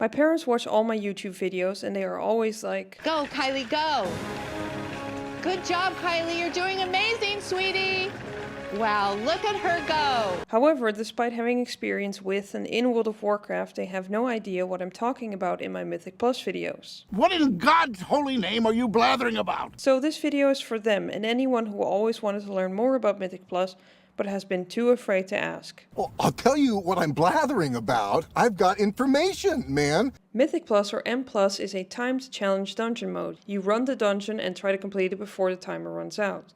My parents watch all my YouTube videos and they are always like, Go, Kylie, go! Good job, Kylie, you're doing amazing, sweetie! Wow, look at her go! However, despite having experience with and in World of Warcraft, they have no idea what I'm talking about in my Mythic Plus videos. What in God's holy name are you blathering about? So this video is for them and anyone who always wanted to learn more about Mythic Plus, but has been too afraid to ask. Well, I'll tell you what I'm blathering about. I've got information, man. Mythic Plus or M Plus is a timed challenge dungeon mode. You run the dungeon and try to complete it before the timer runs out.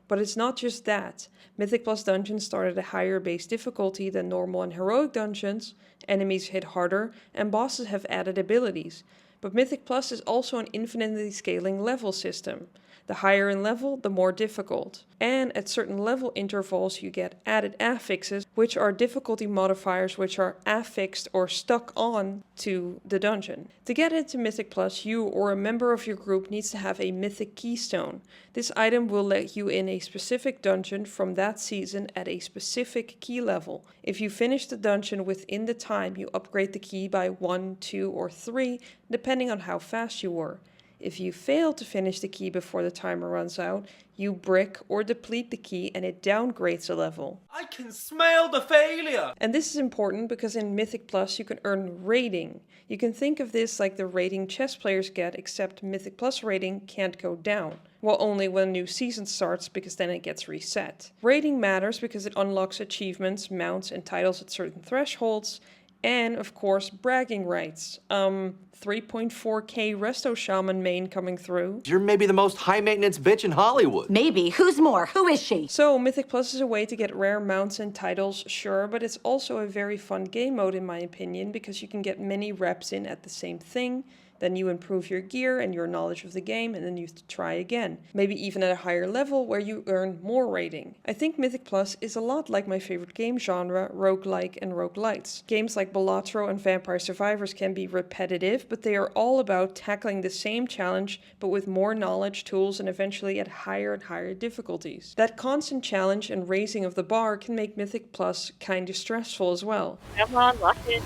But it's not just that. Mythic Plus dungeons start at a higher base difficulty than normal and heroic dungeons, enemies hit harder, and bosses have added abilities. But Mythic Plus is also an infinitely scaling level system. The higher in level, the more difficult. And at certain level intervals you get added affixes, which are difficulty modifiers which are affixed or stuck on to the dungeon. To get into Mythic Plus, you or a member of your group needs to have a Mythic Keystone. This item will let you in a specific dungeon from that season at a specific key level. If you finish the dungeon within the time, you upgrade the key by 1, 2, or 3, depending on how fast you were. If you fail to finish the key before the timer runs out, you brick or deplete the key and it downgrades a level. I can smell the failure! And this is important because in Mythic Plus you can earn rating. You can think of this like the rating chess players get, except Mythic Plus rating can't go down. Well, only when a new season starts, because then it gets reset. Rating matters because it unlocks achievements, mounts and titles at certain thresholds. And, of course, bragging rights. 3.4k Resto Shaman main coming through. You're maybe the most high-maintenance bitch in Hollywood. Maybe. Who's more? Who is she? So, Mythic Plus is a way to get rare mounts and titles, sure, but it's also a very fun game mode in my opinion, because you can get many reps in at the same thing. Then you improve your gear and your knowledge of the game, and then you have to try again. Maybe even at a higher level where you earn more rating. I think Mythic Plus is a lot like my favorite game genre, roguelike and roguelites. Games like Balatro and Vampire Survivors can be repetitive, but they are all about tackling the same challenge, but with more knowledge, tools, and eventually at higher and higher difficulties. That constant challenge and raising of the bar can make Mythic Plus kinda stressful as well. Come on, lock it.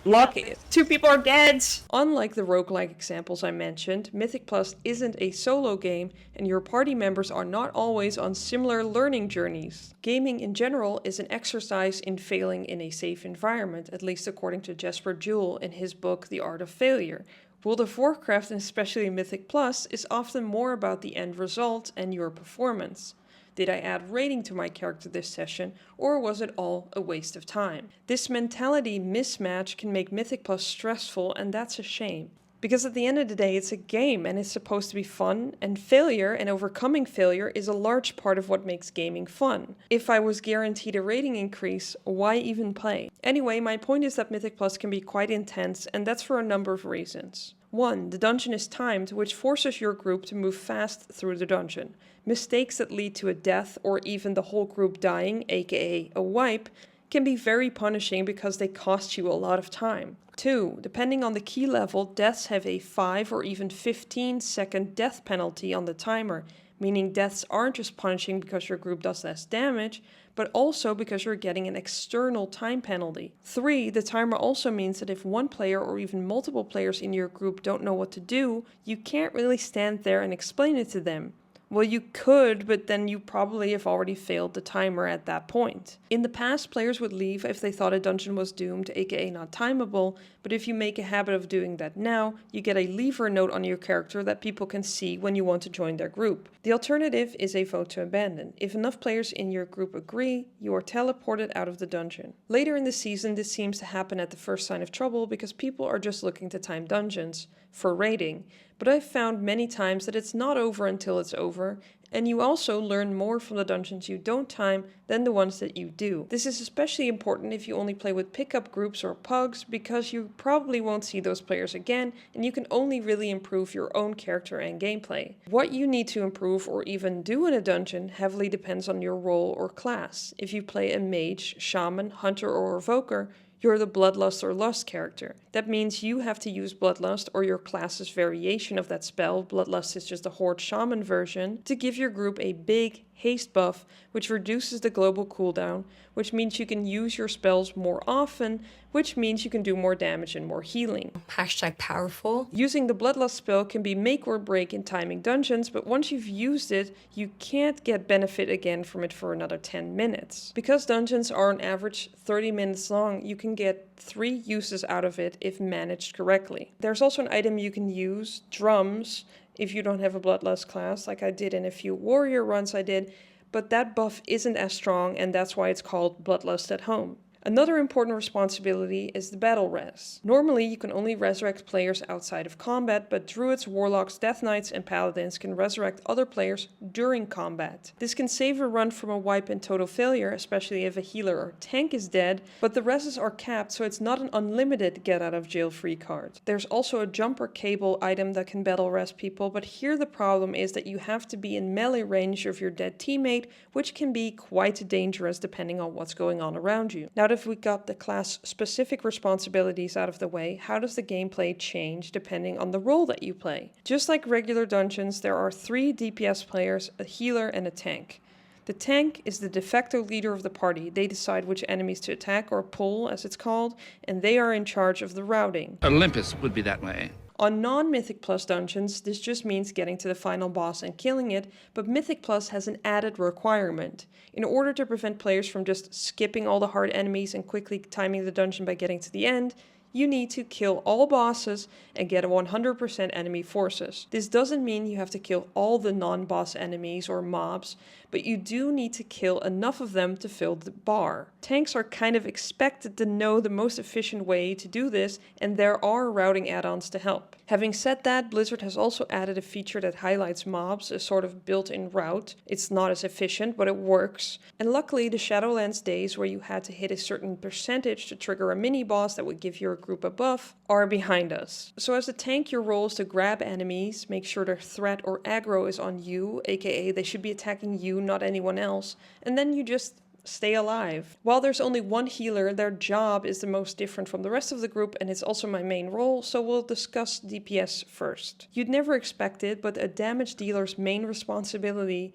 Lucky. 2 people are dead! Unlike the roguelike examples I mentioned, Mythic Plus isn't a solo game and your party members are not always on similar learning journeys. Gaming in general is an exercise in failing in a safe environment, at least according to Jesper Juhl in his book The Art of Failure. World of Warcraft, and especially Mythic Plus, is often more about the end result and your performance. Did I add rating to my character this session, or was it all a waste of time? This mentality mismatch can make Mythic Plus stressful, and that's a shame. Because at the end of the day, it's a game and it's supposed to be fun, and failure and overcoming failure is a large part of what makes gaming fun. If I was guaranteed a rating increase, why even play? Anyway, my point is that Mythic Plus can be quite intense, and that's for a number of reasons. 1. The dungeon is timed, which forces your group to move fast through the dungeon. Mistakes that lead to a death or even the whole group dying, aka a wipe, can be very punishing because they cost you a lot of time. 2. Depending on the key level, deaths have a 5 or even 15-second death penalty on the timer, meaning deaths aren't just punishing because your group does less damage, but also because you're getting an external time penalty. 3. The timer also means that if one player or even multiple players in your group don't know what to do, you can't really stand there and explain it to them. Well, you could, but then you probably have already failed the timer at that point. In the past, players would leave if they thought a dungeon was doomed, aka not timeable, but if you make a habit of doing that now, you get a leaver note on your character that people can see when you want to join their group. The alternative is a vote to abandon. If enough players in your group agree, you are teleported out of the dungeon. Later in the season, this seems to happen at the first sign of trouble because people are just looking to time dungeons for rating. But I've found many times that it's not over until it's over, and you also learn more from the dungeons you don't time than the ones that you do. This is especially important if you only play with pickup groups or pugs, because you probably won't see those players again, and you can only really improve your own character and gameplay. What you need to improve or even do in a dungeon heavily depends on your role or class. If you play a mage, shaman, hunter, or evoker, you're the Bloodlust or Lust character. That means you have to use Bloodlust or your class's variation of that spell, Bloodlust is just the Horde Shaman version, to give your group a big haste buff, which reduces the global cooldown, which means you can use your spells more often, which means you can do more damage and more healing. #powerful. Using the Bloodlust spell can be make or break in timing dungeons, but once you've used it, you can't get benefit again from it for another 10 minutes. Because dungeons are on average 30 minutes long, you can get 3 uses out of it if managed correctly. There's also an item you can use, drums, if you don't have a Bloodlust class, like I did in a few warrior runs I did, but that buff isn't as strong, and that's why it's called Bloodlust at Home. Another important responsibility is the battle res. Normally you can only resurrect players outside of combat, but druids, warlocks, death knights and paladins can resurrect other players during combat. This can save a run from a wipe and total failure, especially if a healer or tank is dead, but the reses are capped, so it's not an unlimited get out of jail free card. There's also a jumper cable item that can battle res people, but here the problem is that you have to be in melee range of your dead teammate, which can be quite dangerous depending on what's going on around you. Now that we got the class specific responsibilities out of the way, how does the gameplay change depending on the role that you play? Just like regular dungeons, there are 3 DPS players, a healer and a tank. The tank is the de facto leader of the party. They decide which enemies to attack or pull, as it's called, and they are in charge of the routing. Olympus would be that way. On non-Mythic Plus dungeons, this just means getting to the final boss and killing it, but Mythic Plus has an added requirement. In order to prevent players from just skipping all the hard enemies and quickly timing the dungeon by getting to the end, you need to kill all bosses and get 100% enemy forces. This doesn't mean you have to kill all the non-boss enemies or mobs, but you do need to kill enough of them to fill the bar. Tanks are kind of expected to know the most efficient way to do this, and there are routing add-ons to help. Having said that, Blizzard has also added a feature that highlights mobs, a sort of built-in route. It's not as efficient, but it works. And luckily, the Shadowlands days where you had to hit a certain percentage to trigger a mini-boss that would give your group a buff are behind us. So as a tank, your role is to grab enemies, make sure their threat or aggro is on you, aka they should be attacking you, not anyone else, and then you just stay alive. While there's only one healer, their job is the most different from the rest of the group, and it's also my main role, so we'll discuss DPS first. You'd never expect it, but a damage dealer's main responsibility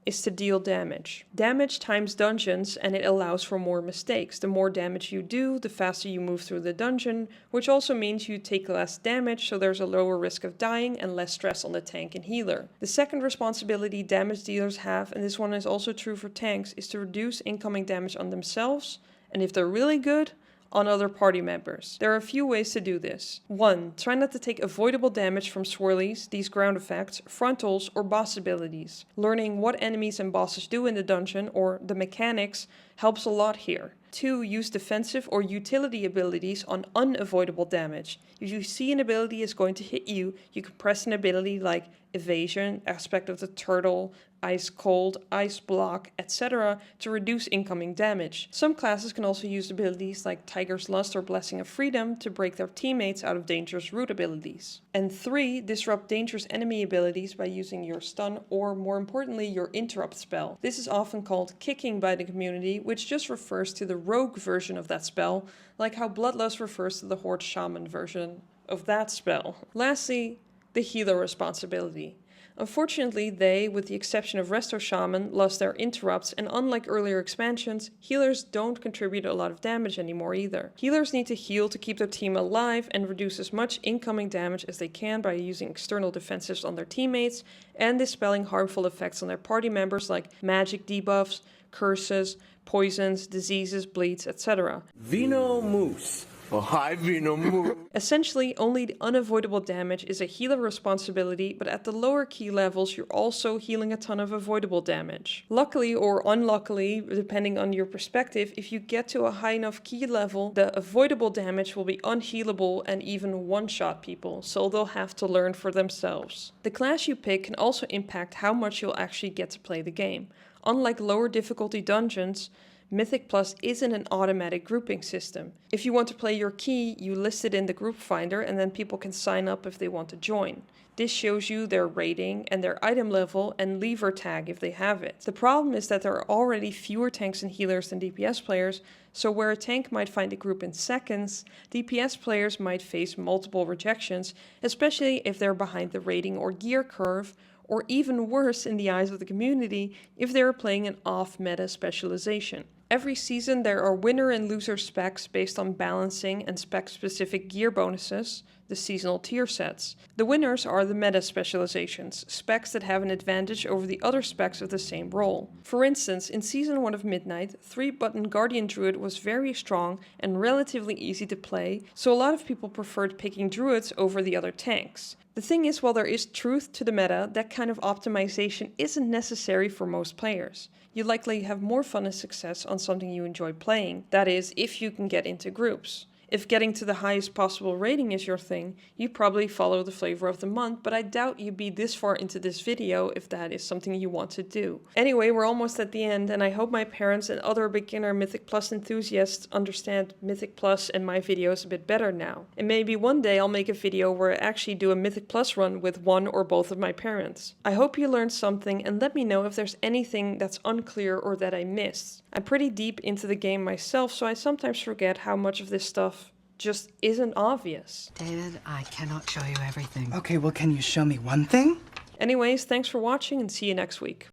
is to deal damage. Damage times dungeons, and it allows for more mistakes. The more damage you do, the faster you move through the dungeon, which also means you take less damage, so there's a lower risk of dying and less stress on the tank and healer. The second responsibility damage dealers have, and this one is also true for tanks, is to reduce incoming damage on themselves, and if they're really good, on other party members. There are a few ways to do this. 1. Try not to take avoidable damage from swirlies, these ground effects, frontals, or boss abilities. Learning what enemies and bosses do in the dungeon, or the mechanics, helps a lot here. 2. Use defensive or utility abilities on unavoidable damage. If you see an ability is going to hit you, you can press an ability like evasion, aspect of the turtle, ice cold, ice block, etc. to reduce incoming damage. Some classes can also use abilities like Tiger's Lust or Blessing of Freedom to break their teammates out of dangerous root abilities. And 3. Disrupt dangerous enemy abilities by using your stun or, more importantly, your interrupt spell. This is often called kicking by the community, which just refers to the rogue version of that spell, like how Bloodlust refers to the Horde Shaman version of that spell. Lastly, the healer responsibility. Unfortunately, they, with the exception of Resto Shaman, lost their interrupts, and unlike earlier expansions, healers don't contribute a lot of damage anymore either. Healers need to heal to keep their team alive and reduce as much incoming damage as they can by using external defensives on their teammates and dispelling harmful effects on their party members like magic debuffs, curses, poisons, diseases, bleeds, etc. Vino Moose. Oh, hi, Vino Moose. Essentially, only the unavoidable damage is a healer responsibility, but at the lower key levels, you're also healing a ton of avoidable damage. Luckily or unluckily, depending on your perspective, if you get to a high enough key level, the avoidable damage will be unhealable and even one-shot people, so they'll have to learn for themselves. The class you pick can also impact how much you'll actually get to play the game. Unlike lower difficulty dungeons, Mythic Plus isn't an automatic grouping system. If you want to play your key, you list it in the group finder and then people can sign up if they want to join. This shows you their rating and their item level and lever tag if they have it. The problem is that there are already fewer tanks and healers than DPS players, So where a tank might find a group in seconds, DPS players might face multiple rejections, especially if they're behind the rating or gear curve, or even worse in the eyes of the community if they are playing an off-meta specialization. Every season there are winner and loser specs based on balancing and spec-specific gear bonuses, the seasonal tier sets. The winners are the meta specializations, specs that have an advantage over the other specs of the same role. For instance, in Season 1 of Midnight, 3-button Guardian Druid was very strong and relatively easy to play, so a lot of people preferred picking Druids over the other tanks. The thing is, while there is truth to the meta, that kind of optimization isn't necessary for most players. You likely have more fun and success on something you enjoy playing, that is, if you can get into groups. If getting to the highest possible rating is your thing, you probably follow the flavor of the month, but I doubt you'd be this far into this video if that is something you want to do. Anyway, we're almost at the end, and I hope my parents and other beginner Mythic Plus enthusiasts understand Mythic Plus and my videos a bit better now. And maybe one day I'll make a video where I actually do a Mythic Plus run with one or both of my parents. I hope you learned something, and let me know if there's anything that's unclear or that I missed. I'm pretty deep into the game myself, so I sometimes forget how much of this stuff just isn't obvious. David, I cannot show you everything. Okay, well, can you show me one thing? Anyways, thanks for watching and see you next week.